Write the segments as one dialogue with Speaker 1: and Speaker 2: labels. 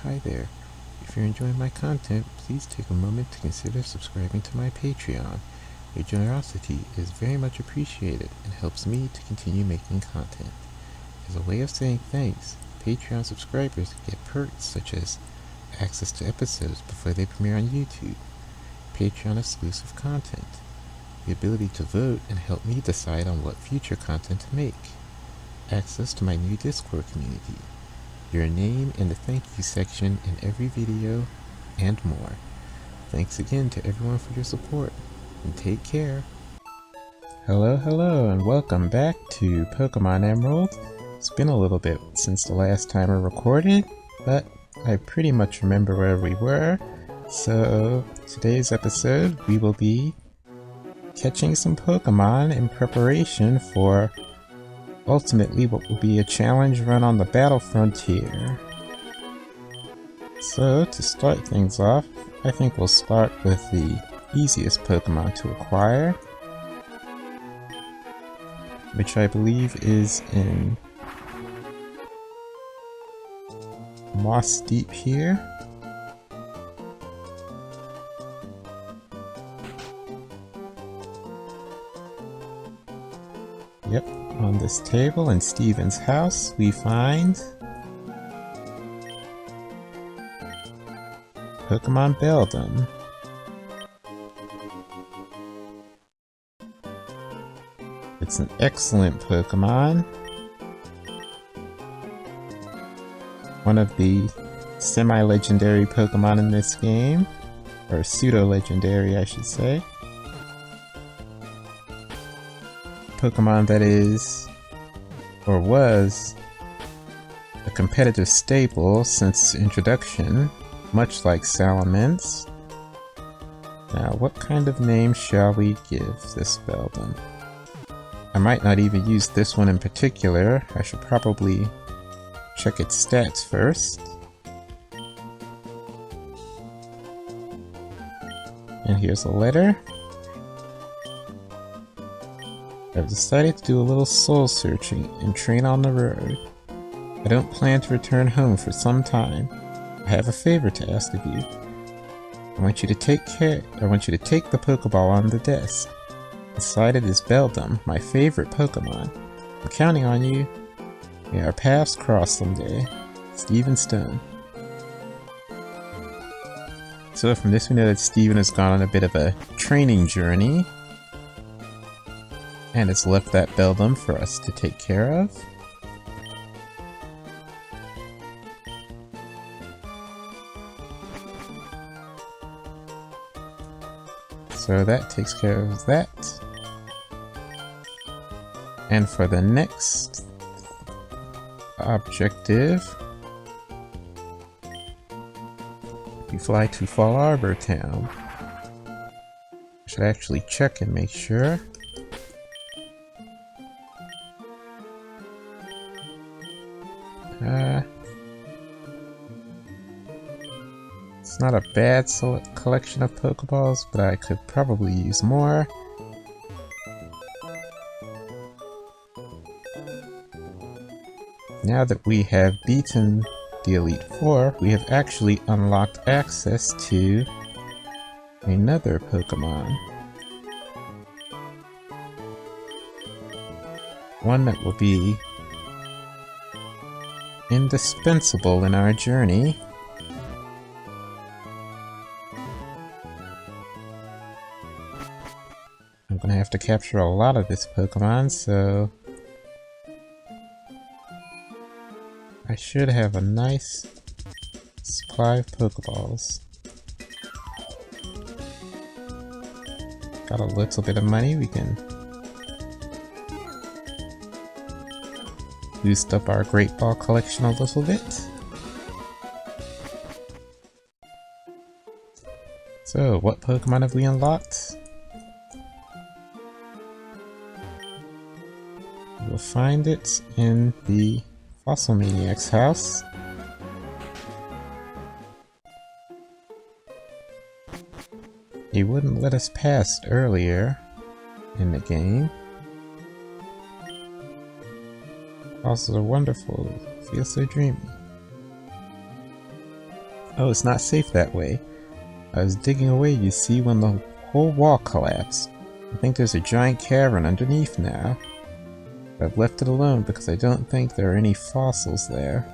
Speaker 1: Hi there. If you're enjoying my content, please take a moment to consider subscribing to my Patreon. Your generosity is very much appreciated and helps me to continue making content. As a way of saying thanks, Patreon subscribers get perks such as access to episodes before they premiere on YouTube, Patreon exclusive content, the ability to vote and help me decide on what future content to make, access to my new Discord community, your name in the thank you section in every video, and more. Thanks again to everyone for your support, and take care. Hello, and welcome back to Pokemon Emerald. It's been a little bit since the last time I recorded, but I pretty much remember where we were. So, today's episode, we will be catching some Pokemon in preparation for ultimately what will be a challenge run on the Battle Frontier. So, to start things off, I think we'll start with the easiest Pokemon to acquire, which I believe is in Moss Deep here. Yep, on this table in Steven's house we find Pokemon Beldum. It's an excellent Pokemon. One of the semi-legendary Pokemon in this game, or pseudo-legendary I should say. Pokemon that is, or was, a competitive staple since its introduction, much like Salamence. Now, what kind of name shall we give this Beldum? I might not even use this one in particular. I should probably check its stats first. And here's a letter. I've decided to do a little soul searching and train on the road. I don't plan to return home for some time. I have a favor to ask of you. I want you to take the Pokeball on the desk. Inside it is Beldum, my favorite Pokemon. I'm counting on you. May our paths cross someday. Steven Stone. So from this we know that Steven has gone on a bit of a training journey, and has left that Beldum for us to take care of. So that takes care of that. And for the next objective, we fly to Fall Arbor Town. I should actually check and make sure. It's not a bad collection of Pokeballs, but I could probably use more. Now that we have beaten the Elite Four, we have actually unlocked access to another Pokemon. One that will be indispensable in our journey. I'm gonna have to capture a lot of this Pokemon, so I should have a nice supply of Pokeballs. Got a little bit of money, we can boost up our Great Ball collection a little bit. So, what Pokemon have we unlocked? We'll find it in the Fossil Maniac's house. He wouldn't let us pass earlier in the game. Fossils are wonderful, feel so dreamy. Oh, it's not safe that way. I was digging away, you see, when the whole wall collapsed. I think there's a giant cavern underneath now. I've left it alone because I don't think there are any fossils there.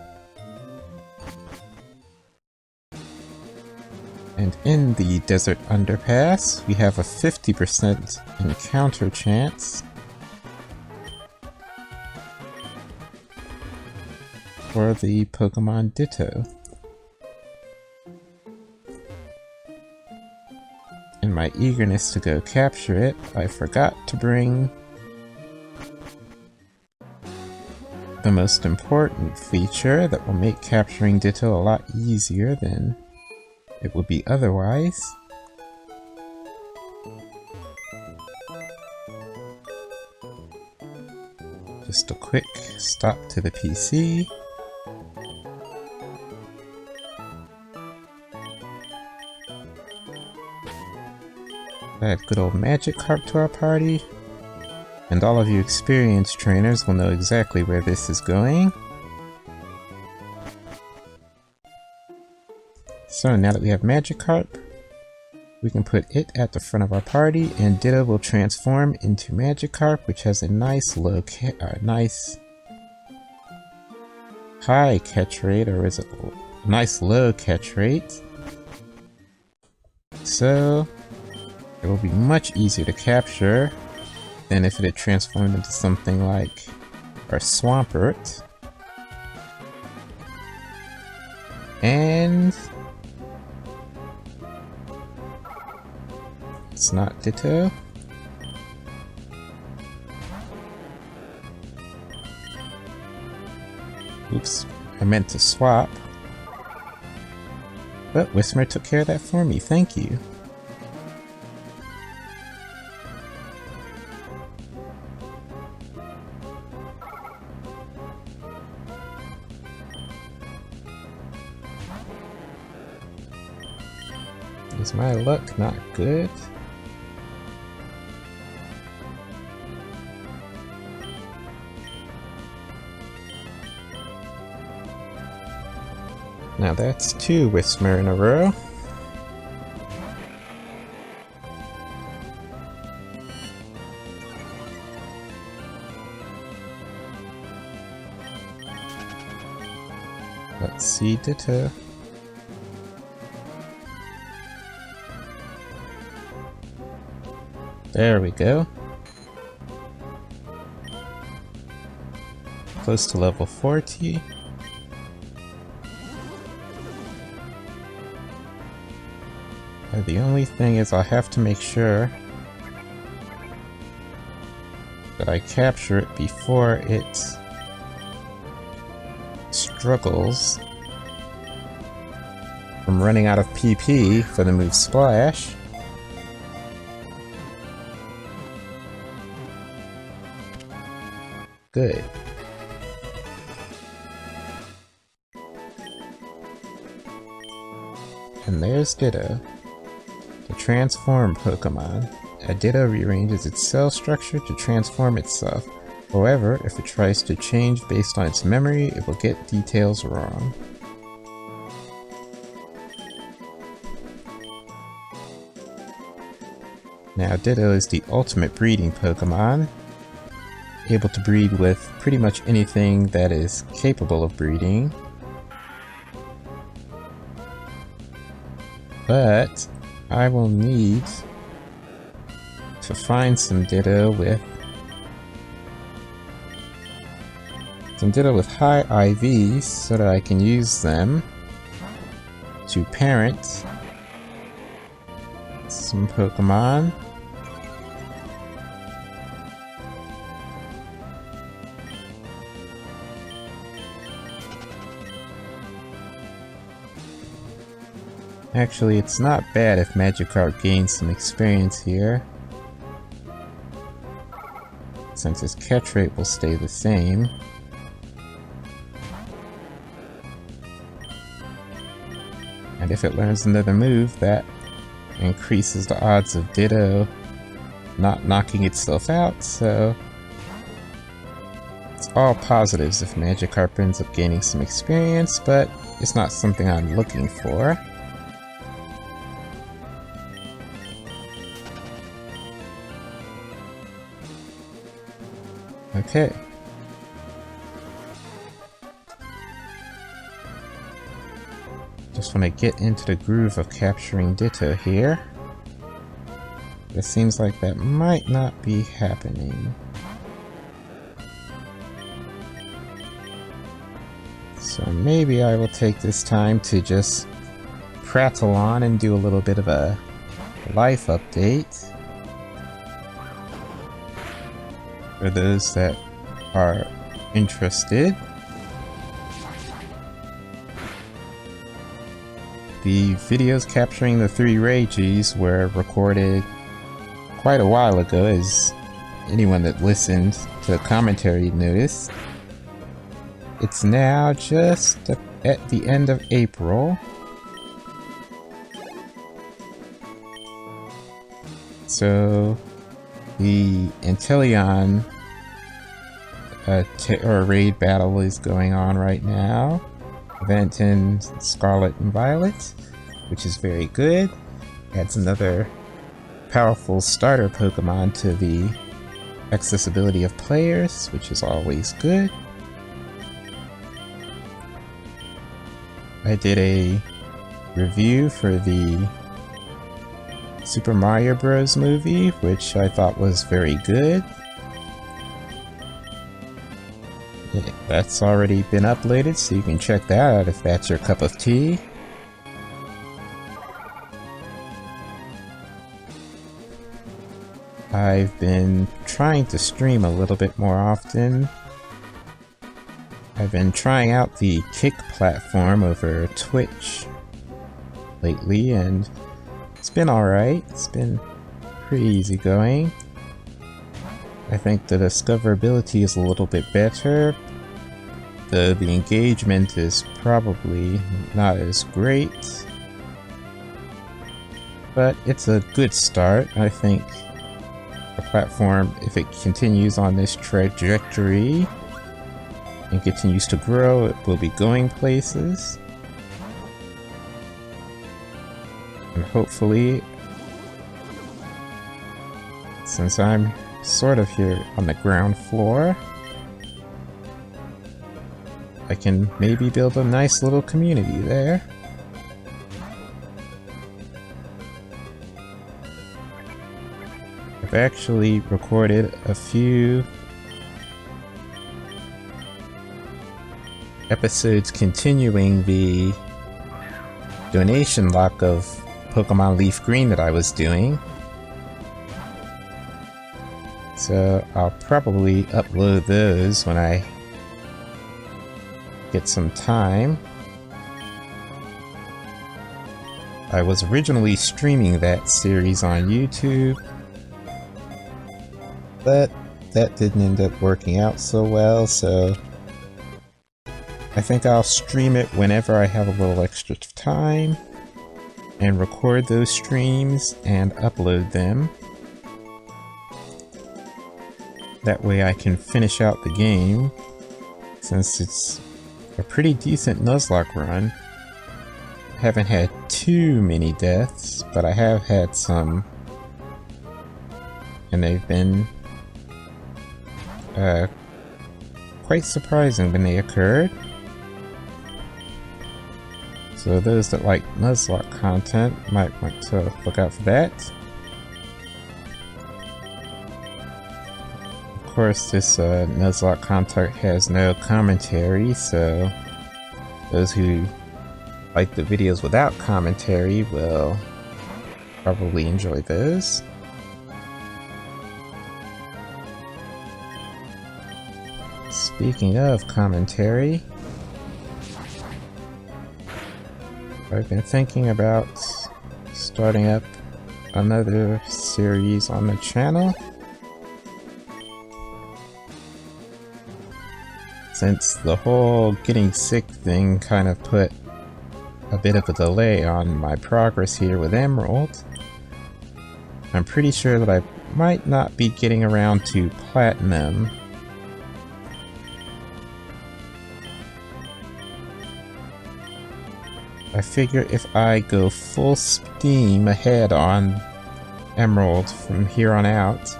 Speaker 1: And in the desert underpass, we have a 50% encounter chance for the Pokémon Ditto. In my eagerness to go capture it, I forgot to bring the most important feature that will make capturing Ditto a lot easier than it would be otherwise. Just a quick stop to the PC. Add good old Magikarp to our party. And all of you experienced trainers will know exactly where this is going. So now that we have Magikarp, we can put it at the front of our party, and Ditto will transform into Magikarp, which has a nice nice high catch rate, or is it a nice low catch rate? So it will be much easier to capture than if it had transformed into something like our Swampert. And it's not Ditto. Oops, I meant to swap. But Whismur took care of that for me, thank you. Is my luck not good? Now that's 2 Whismur in a row. Let's see Ditto. There we go. Close to level 40. The only thing is I'll have to make sure that I capture it before it struggles from running out of PP for the move Splash. Good. And there's Ditto. The transform Pokemon. A Ditto rearranges its cell structure to transform itself. However, if it tries to change based on its memory, it will get details wrong. Now Ditto is the ultimate breeding Pokemon, able to breed with pretty much anything that is capable of breeding. But I will need to find some Ditto with high IVs so that I can use them to parent some Pokemon. Actually, it's not bad if Magikarp gains some experience here, since its catch rate will stay the same. And if it learns another move, that increases the odds of Ditto not knocking itself out, so it's all positives if Magikarp ends up gaining some experience, but it's not something I'm looking for. Okay. Just want to get into the groove of capturing Ditto here. It seems like that might not be happening. So maybe I will take this time to just prattle on and do a little bit of a life update. For those that are interested. The videos capturing the 3 Regis were recorded quite a while ago, as anyone that listened to the commentary noticed. It's now just at the end of April. So the Inteleon raid battle is going on right now. Event in Scarlet and Violet, which is very good. Adds another powerful starter Pokemon to the accessibility of players, which is always good. I did a review for the Super Mario Bros. Movie, which I thought was very good. That's already been uploaded, so you can check that out if that's your cup of tea. I've been trying to stream a little bit more often. I've been trying out the Kick platform over Twitch lately, and it's been alright. It's been pretty easygoing. I think the discoverability is a little bit better, though the engagement is probably not as great. But it's a good start. I think the platform, if it continues on this trajectory and continues to grow, it will be going places. And hopefully, since I'm sort of here on the ground floor, I can maybe build a nice little community there. I've actually recorded a few episodes continuing the donation lock of Pokemon Leaf Green that I was doing. So I'll probably upload those when I get some time. I was originally streaming that series on YouTube, but that didn't end up working out so well, so I think I'll stream it whenever I have a little extra time and record those streams and upload them. That way I can finish out the game, since it's a pretty decent Nuzlocke run. I haven't had too many deaths, but I have had some, and they've been quite surprising when they occurred. So those that like Nuzlocke content might want to look out for that. Of course, this Nuzlocke content has no commentary, so those who like the videos without commentary will probably enjoy those. Speaking of commentary, I've been thinking about starting up another series on the channel. Since the whole getting sick thing kind of put a bit of a delay on my progress here with Emerald, I'm pretty sure that I might not be getting around to Platinum I figure if I go full steam ahead on Emerald from here on out,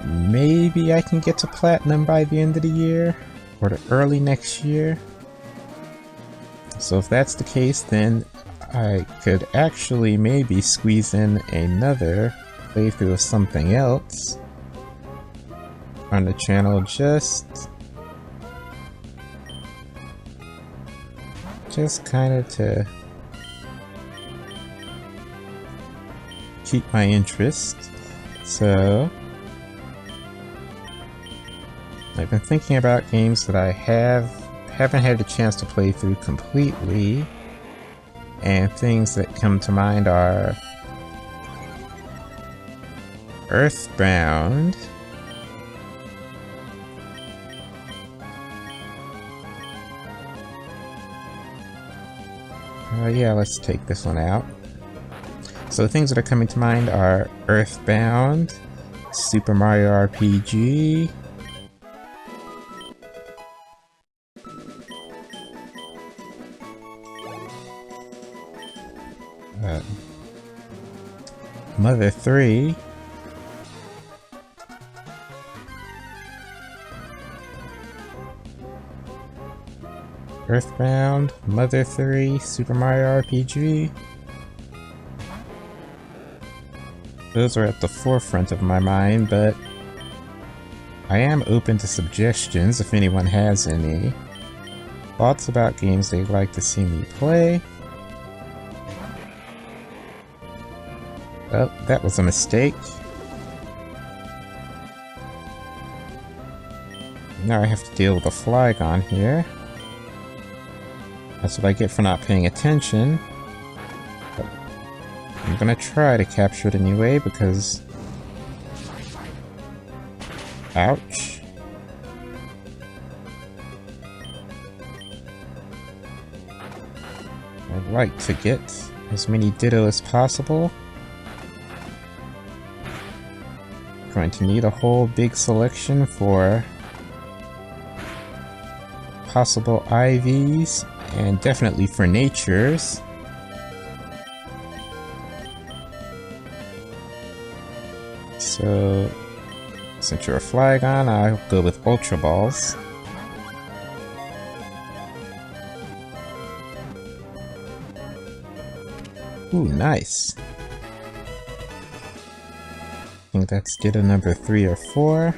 Speaker 1: maybe I can get to Platinum by the end of the year, or the early next year. So if that's the case, then I could actually maybe squeeze in another playthrough of something else on the channel just kind of to keep my interest. So I've been thinking about games that I haven't had a chance to play through completely, and things that come to mind are Earthbound, yeah, let's take this one out. So the things that are coming to mind are Earthbound, Super Mario RPG, Mother 3, Earthbound, Mother 3, Super Mario RPG. Those are at the forefront of my mind, but I am open to suggestions if anyone has any thoughts about games they'd like to see me play. Oh, that was a mistake. Now I have to deal with a Flygon here. That's what I get for not paying attention. But I'm gonna try to capture it anyway because... Ouch. I'd like to get as many Ditto as possible. Going to need a whole big selection for possible IVs, and definitely for natures. So, since you're a Flygon, I'll go with Ultra Balls. Ooh, nice. I think that's Ditto number 3 or 4.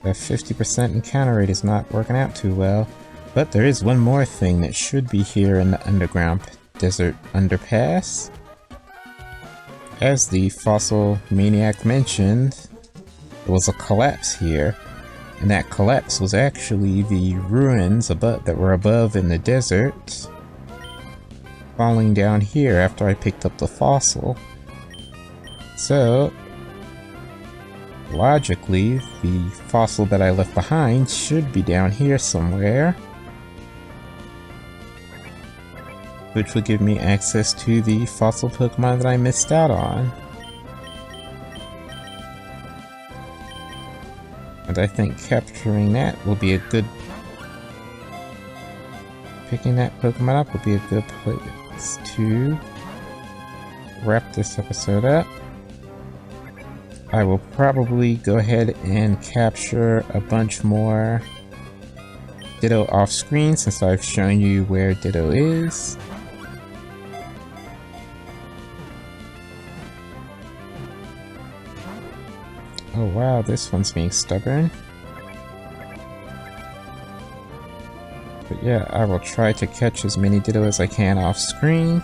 Speaker 1: That 50% encounter rate is not working out too well. But there is one more thing that should be here in the underground desert underpass. As the Fossil Maniac mentioned, there was a collapse here. And that collapse was actually the ruins that were above in the desert falling down here after I picked up the fossil. So, logically, the fossil that I left behind should be down here somewhere, which would give me access to the fossil Pokemon that I missed out on. And I think capturing that will be a good... Picking that Pokemon up will be a good place to wrap this episode up. I will probably go ahead and capture a bunch more Ditto off screen since I've shown you where Ditto is. Oh wow, this one's being stubborn. But yeah, I will try to catch as many Ditto as I can off screen,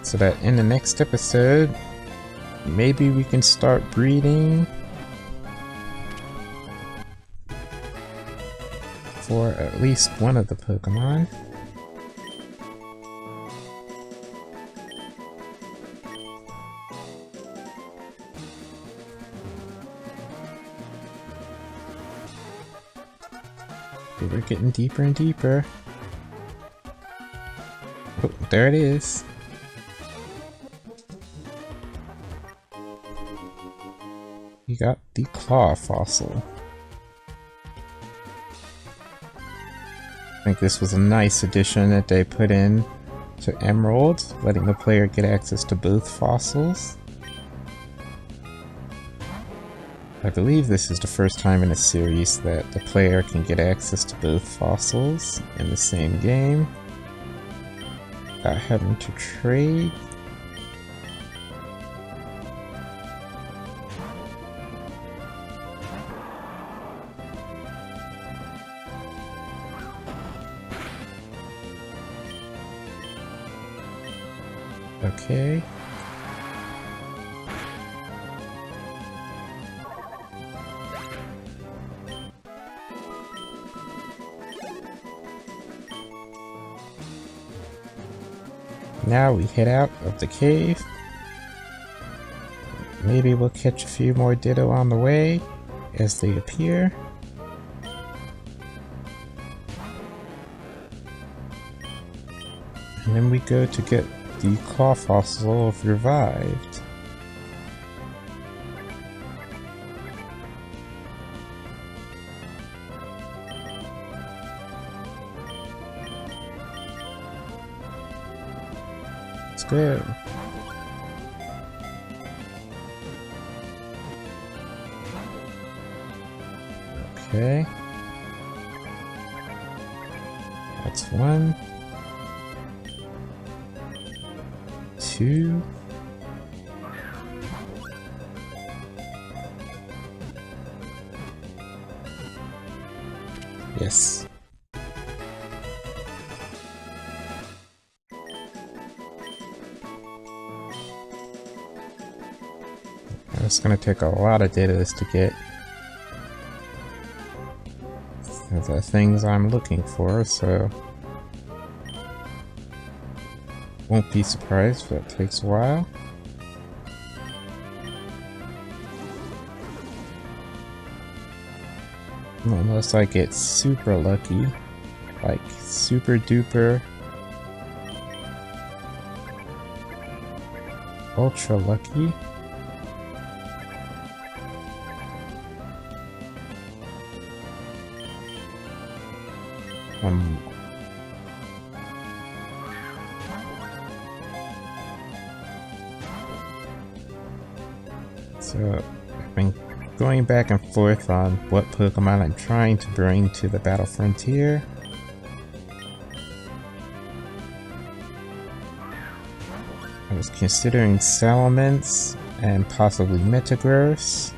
Speaker 1: so that in the next episode, maybe we can start breeding for at least one of the Pokemon. We're getting deeper and deeper. Oh, there it is. We got the claw fossil. think this was a nice addition that they put in to Emerald, letting the player get access to both fossils. I believe this is the first time in a series that the player can get access to both fossils in the same game without having to trade. Okay. Now we head out of the cave. Maybe we'll catch a few more Ditto on the way as they appear. And then we go to get the claw fossil of Revived. Let's go. Okay. That's 1. 2. Yes. It's gonna take a lot of Dittos to get the things I'm looking for, so won't be surprised if that takes a while. Unless I get super lucky, like super duper ultra lucky. So I've been going back and forth on what Pokemon I'm trying to bring to the Battle Frontier. I was considering Salamence and possibly Metagross.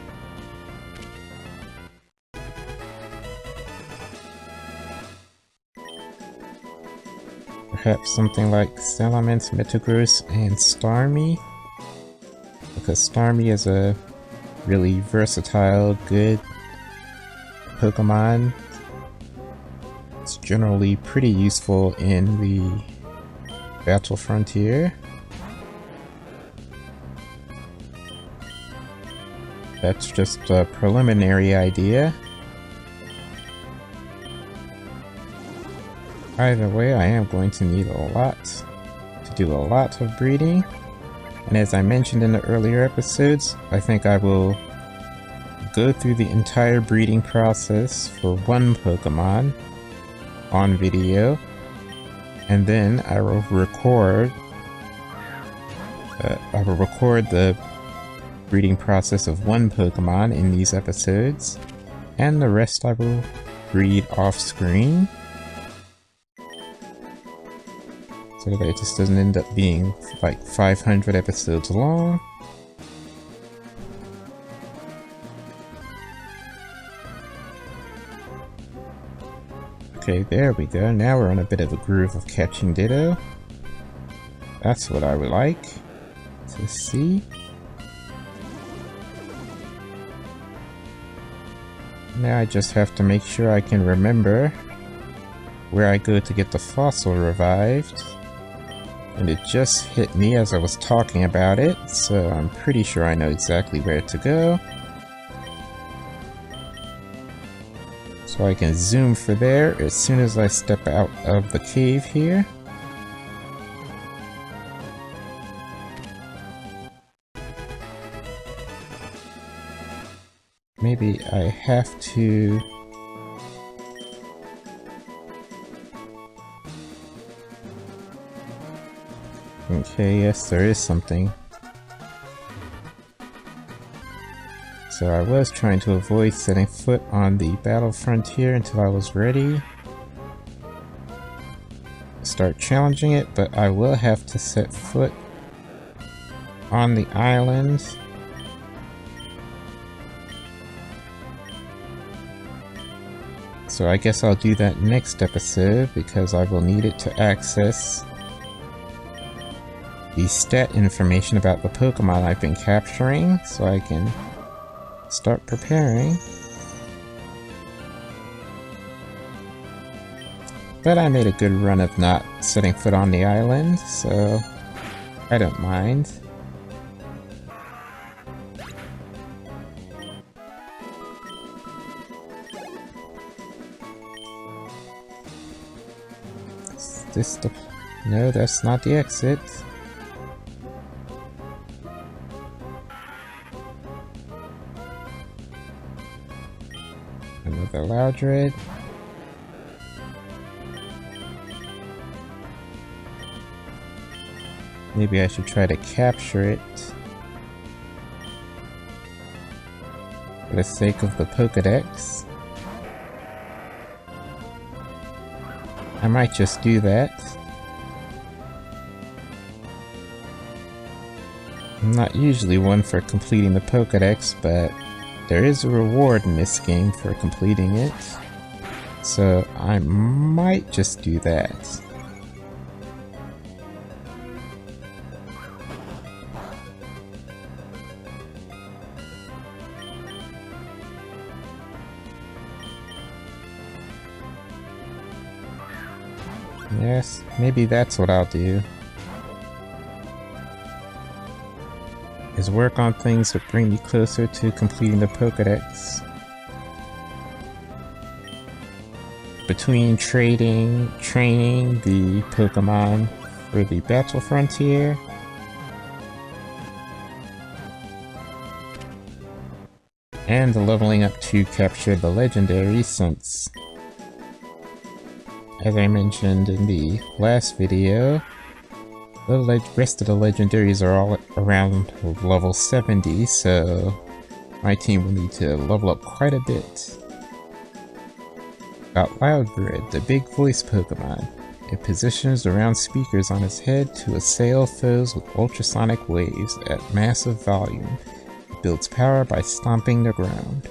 Speaker 1: Perhaps something like Salamence, Metagross, and Starmie. Because Starmie is a really versatile, good Pokemon. It's generally pretty useful in the Battle Frontier. That's just a preliminary idea. Either way, I am going to need to do a lot of breeding. And as I mentioned in the earlier episodes, I think I will go through the entire breeding process for one Pokemon on video, and then I will record the breeding process of one Pokemon in these episodes, and the rest I will breed off screen, so that it just doesn't end up being like 500 episodes long. Okay, there we go. Now we're in a bit of a groove of catching Ditto. That's what I would like to see. Now I just have to make sure I can remember where I go to get the fossil revived. And it just hit me as I was talking about it, so I'm pretty sure I know exactly where to go. So I can zoom for there as soon as I step out of the cave here. Maybe I have to Okay, yes, there is something. So I was trying to avoid setting foot on the battle frontier until I was ready to start challenging it, but I will have to set foot on the island. So I guess I'll do that next episode because I will need it to access the stat information about the Pokemon I've been capturing so I can start preparing. But I made a good run of not setting foot on the island, so I don't mind. Is this the... No, that's not the exit. Another Loudred. Maybe I should try to capture it for the sake of the Pokédex. I might just do that. I'm not usually one for completing the Pokédex, but there is a reward in this game for completing it, so I might just do that. Yes, maybe that's what I'll do. Is work on things that bring me closer to completing the Pokédex. Between training the Pokemon for the Battle Frontier, and the leveling up to capture the Legendary, since, as I mentioned in the last video, the rest of the Legendaries are all around level 70, so my team will need to level up quite a bit. Got Loudred, the big voice Pokemon. It positions around speakers on its head to assail foes with ultrasonic waves at massive volume. It builds power by stomping the ground.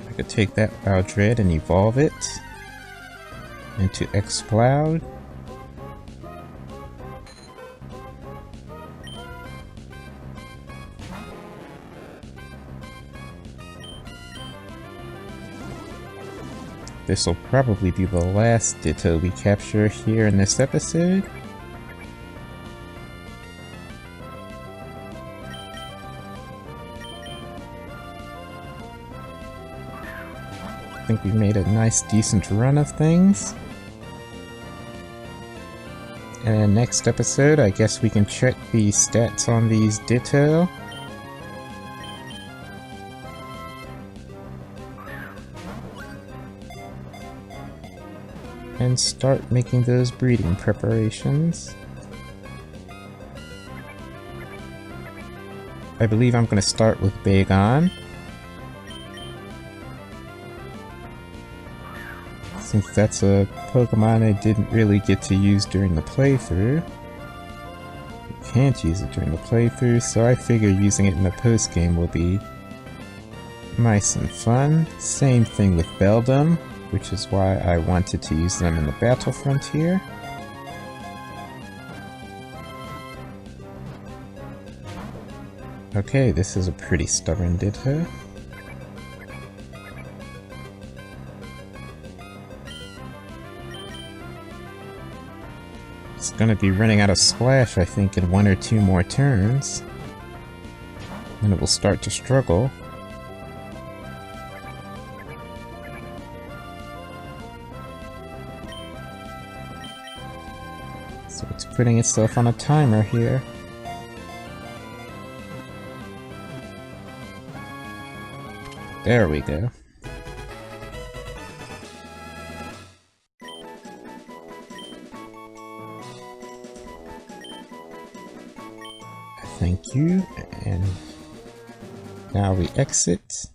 Speaker 1: I could take that Loudred and evolve it into Exploud. This will probably be the last Ditto we capture here in this episode. I think we've made a nice decent run of things. And next episode, I guess we can check the stats on these Ditto. And start making those breeding preparations. I believe I'm going to start with Bagon, since that's a Pokemon I didn't really get to use during the playthrough. You can't use it during the playthrough, so I figure using it in the post-game will be nice and fun. Same thing with Beldum, which is why I wanted to use them in the Battle Frontier. Okay, this is a pretty stubborn Ditto. It's gonna be running out of Splash, I think, in 1 or 2 more turns. And it will start to struggle. So it's putting itself on a timer here. There we go. you, and now we exit.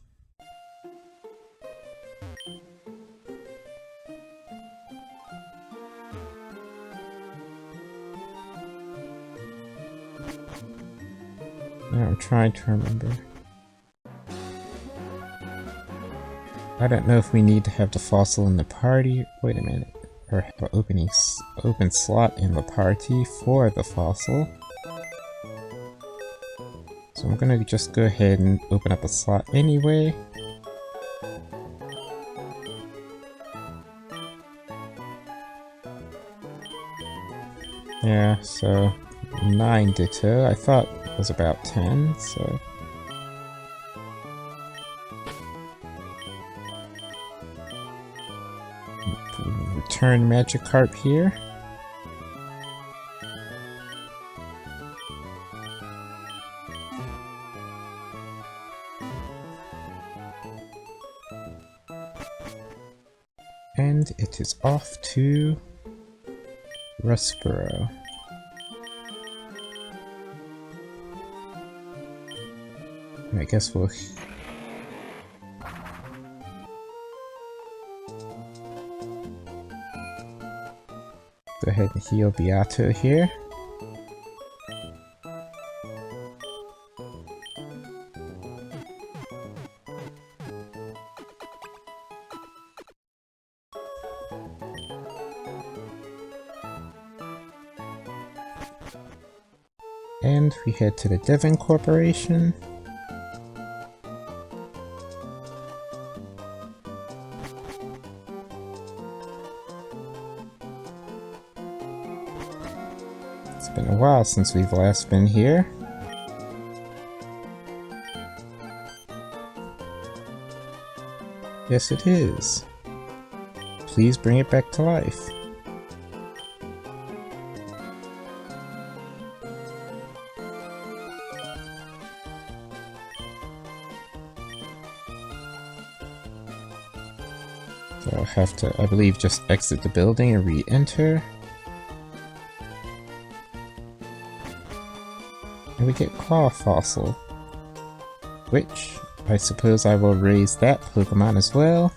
Speaker 1: Now I'm trying to remember. I don't know if we need to have the fossil in the party. Wait a minute. Or have an open slot in the party for the fossil. So I'm gonna just go ahead and open up a slot anyway. Yeah, so 9 Ditto. I thought it was about 10, so... Return Magikarp here. And it is off to Rustboro. I guess we'll... go ahead and heal Beato here. And we head to the Devon Corporation. It's been a while since we've last been here. Yes, it is. Please bring it back to life. So I'll have to, I believe, just exit the building and re-enter. And we get Claw Fossil, which I suppose I will raise that Pokemon as well.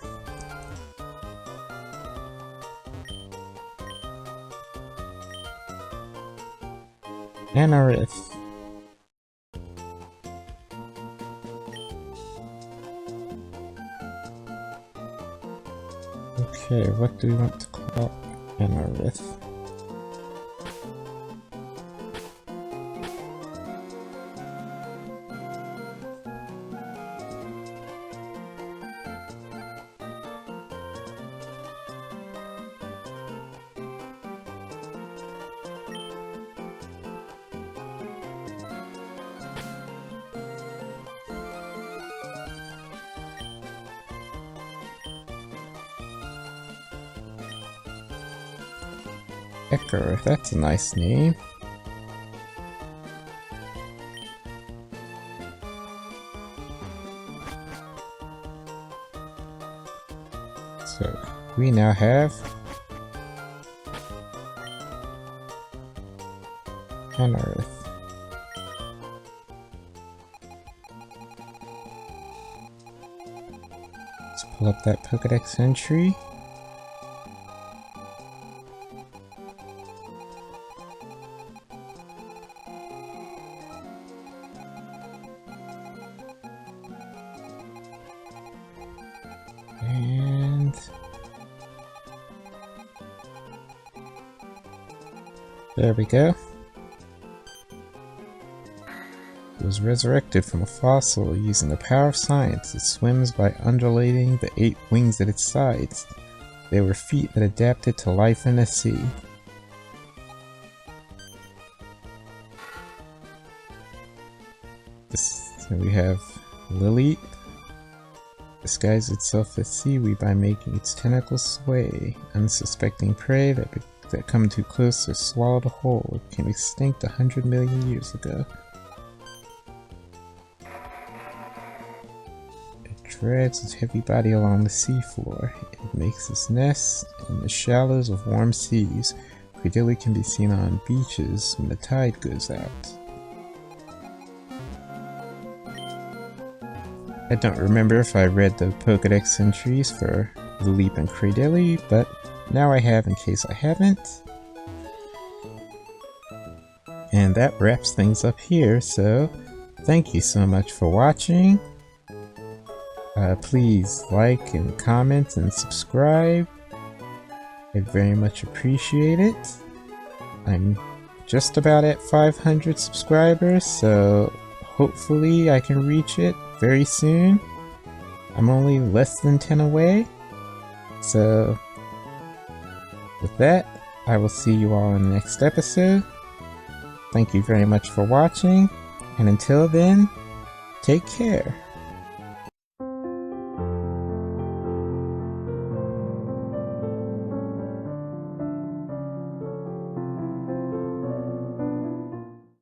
Speaker 1: Anorith. Okay, what do we want to call Anorith? Ecker, that's a nice name. So, we now have Anorith. Let's pull up that Pokédex entry. And there we go. It was resurrected from a fossil using the power of science. It swims by undulating the 8 wings at its sides. They were feet that adapted to life in the sea. So we have Lily. Disguises itself as seaweed by making its tentacles sway. Unsuspecting prey that come too close are swallowed whole. It became extinct 100 million years ago. It drags its heavy body along the seafloor. It makes its nest in the shallows of warm seas. Credilli can be seen on beaches when the tide goes out. I don't remember if I read the Pokedex entries for the Leap and Cradily, but now I have in case I haven't. And that wraps things up here, so thank you so much for watching. Please like and comment and subscribe. I'd very much appreciate it. I'm just about at 500 subscribers, so hopefully I can reach it very soon. I'm only less than 10 away. So with that, I will see you all in the next episode. Thank you very much for watching, and until then, take care.